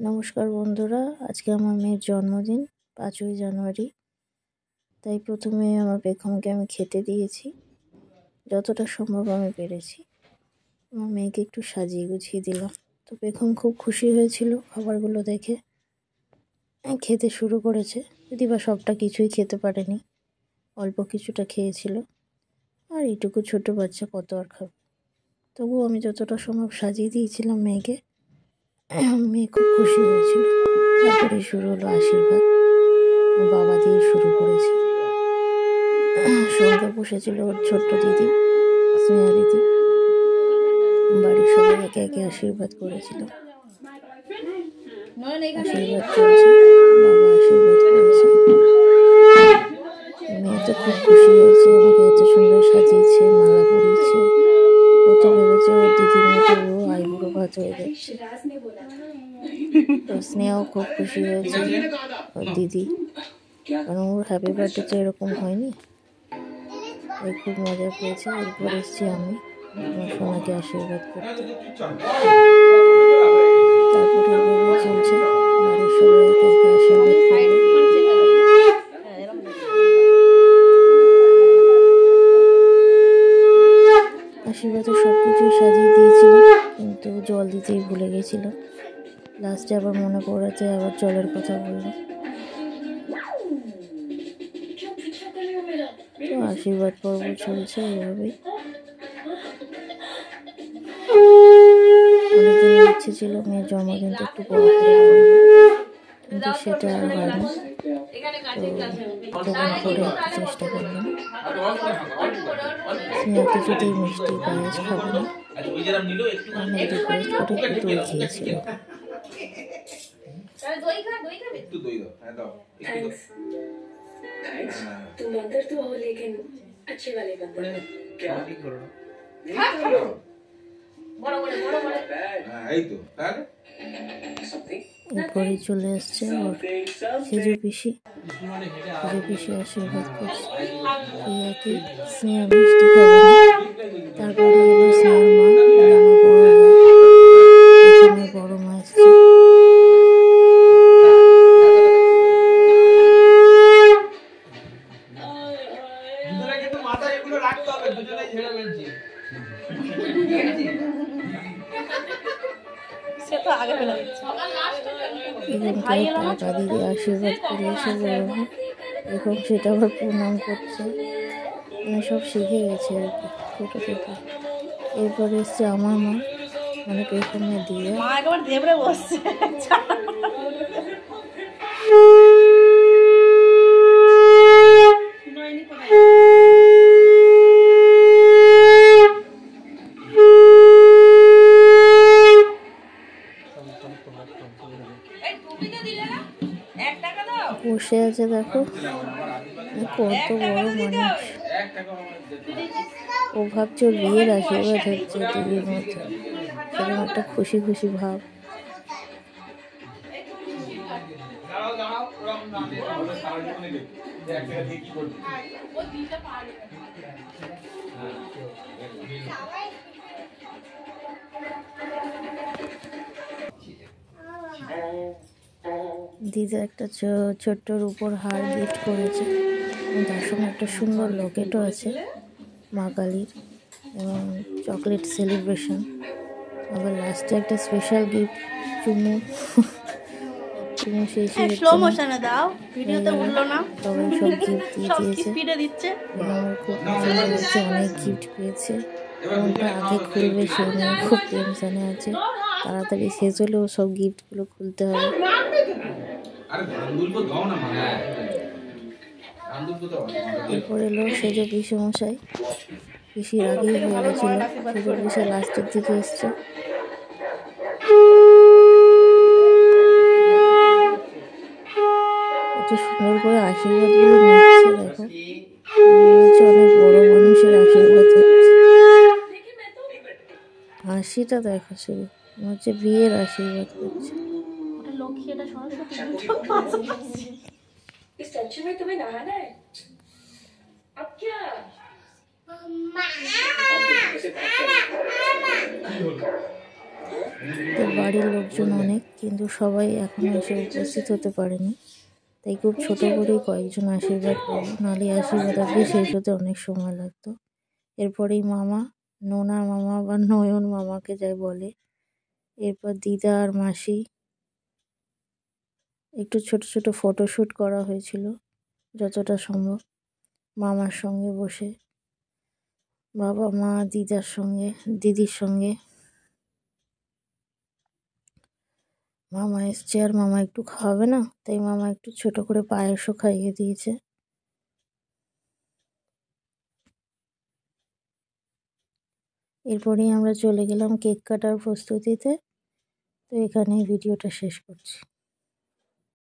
নমস্কার বন্ধুরা, আজকে আমার মেয়ের জন্মদিন ৫ই জানুয়ারি। তাই প্রথমে আমার পেখমকে আমি খেতে দিয়েছি, যতটা সম্ভব আমি পেরেছি। আমার মেয়েকে একটু সাজিয়ে গুছিয়ে দিলাম। তো পেখম খুব খুশি হয়েছিল খাবারগুলো দেখে, খেতে শুরু করেছে। যদি বা সবটা কিছুই খেতে পারেনি, অল্প কিছুটা খেয়েছিল। আর এইটুকু ছোট বাচ্চা কত আর খাবে। তবুও আমি যতটা সম্ভব সাজিয়ে দিয়েছিলাম মেয়েকে। মেয়ে খুব খুশি হয়েছিল। তারপরে শুরু হলো আশীর্বাদ। বাবা দিয়ে শুরু করেছি। সঙ্গে বসেছিল ওর ছোট্ট দিদি, স্নেহা দিদি। বাড়ির সবাই একে একে আশীর্বাদ করেছিল। আশীর্বাদ চলছে, বাবা আশীর্বাদ করেছে। মেয়ে তো খুব খুশি হয়েছে, আমাকে এত সুন্দর সাজিয়েছে, মালা পরিয়েছে। ও তো ভেবেছে ওর দিদির মতো ও আইবুড়ো ভাত হয়ে যাচ্ছে। তো স্নেহাও খুব খুশি হয়েছে ওর দিদি, কারণ ওর হ্যাপি বার্থডে তো এরকম হয়নি। ওই খুব মজা পেয়েছে। এরপর এসেছি আমি আমার সোনাকে আশীর্বাদ করতে। তারপরে এভাবে চলছে, বাড়ির সবাই একে একে আশীর্বাদ করবে। আশীর্বাদে সব কিছুই সাজিয়ে দিয়েছিলাম, কিন্তু জল দিতেই ভুলে গেছিলাম। লাস্টে আবার মনে পড়াতে আবার জলের কথা বললাম। তো আশীর্বাদ পর্ব চলছে এইভাবেই। অনেকদিন ইচ্ছে ছিল মেয়ের জন্মদিনটা একটু বড় করে বানাবো, কিন্তু সেটা আর হয়নি। তো যখন করে একটু চেষ্টা করলাম। স্নেহা কিছুতেই মিষ্টি পায়েস খাবে না, অনেক রিকোয়েস্ট করে একটু দই খেয়েছিল। तुम बंदर तो हो लेकिन अच्छे वाले बंदर। क्या करो এরপরে চলে আসছে ওর সেজু পিসি। সেজু পিসি আশীর্বাদ করছে। এই একই স্নেহা মিষ্টি খাবে না। তারপরে এলো স্নেহার মা, আমার বড় মা, এখানে বড় মা এসছে। টাকা দিয়ে আশীর্বাদ করিয়েছে বড় মা, এখন সেটা আবার প্রণাম করছে। মানে সব শিখে গেছে আর কি ছোট থেকে। এরপরে এসছে আমার মা, মানে পেখমে দিয়ে বসছে। বসে আছে, দেখো কত বড় মানুষ। ও ভাবছে ওর বিয়ের আশীর্বাদ হচ্ছে দিদির মতো, সেরকম একটা খুশি খুশি ভাব। দিদা একটা ছোট্ট রূপোর হার গিফট করেছে, এবং তার সঙ্গে একটা সুন্দর লকেটও আছে মা কালীর, এবং চকলেট সেলিব্রেশন। আবার লাস্টে একটা স্পেশাল গিফট, চুমু। চুমু শেষ সবাই সব গিফট দিয়ে দিয়েছে। আমার খুব পছন্দ হচ্ছে, অনেক গিফট পেয়েছে। কোনটা আগে খুলবে সে নিয়ে খুব টেনশনে আছে। তাড়াতাড়ি শেষ হলেও সব গিফটগুলো খুলতে হবে। এরপর এলো সেজো পিসে মশাই। পিসির আগেই হয়ে গেছিল, সেজো পিসে লাস্টের দিকে এসছে। কত সুন্দর করে আশীর্বাদ গুলো নিচ্ছে, দেখো অনেক বড় মানুষের আশীর্বাদ হচ্ছে। হাসিটা দেখো, শুরু হচ্ছে বিয়ের আশীর্বাদ করছে। इस टेंशन में तुम्हें नहाना है? अब क्या? তো বাড়ির লোকজন অনেক, কিন্তু সবাই এখনো এসে উপস্থিত হতে পারেনি, তাই খুব ছোট করেই কয়েকজন আশীর্বাদ করলো, নাহলে আশীর্বাদ আগে শেষ হতে অনেক সময় লাগতো। এরপরেই মামা, নোনা মামা বা নয়ন মামাকে যাই বলে, এরপর দিদা আর মাসি, একটু ছোট ছোট ফটোশ্যুট করা হয়েছিল যতটা সম্ভব মামার সঙ্গে বসে, বাবা মা দিদার সঙ্গে, দিদির সঙ্গে। মামা এসছে আর মামা একটু খাওয়াবে না, তাই মামা একটু ছোট করে পায়েসও খাইয়ে দিয়েছে। এরপরেই আমরা চলে গেলাম কেক কাটার প্রস্তুতিতে। তো এখানেই ভিডিওটা শেষ করছি।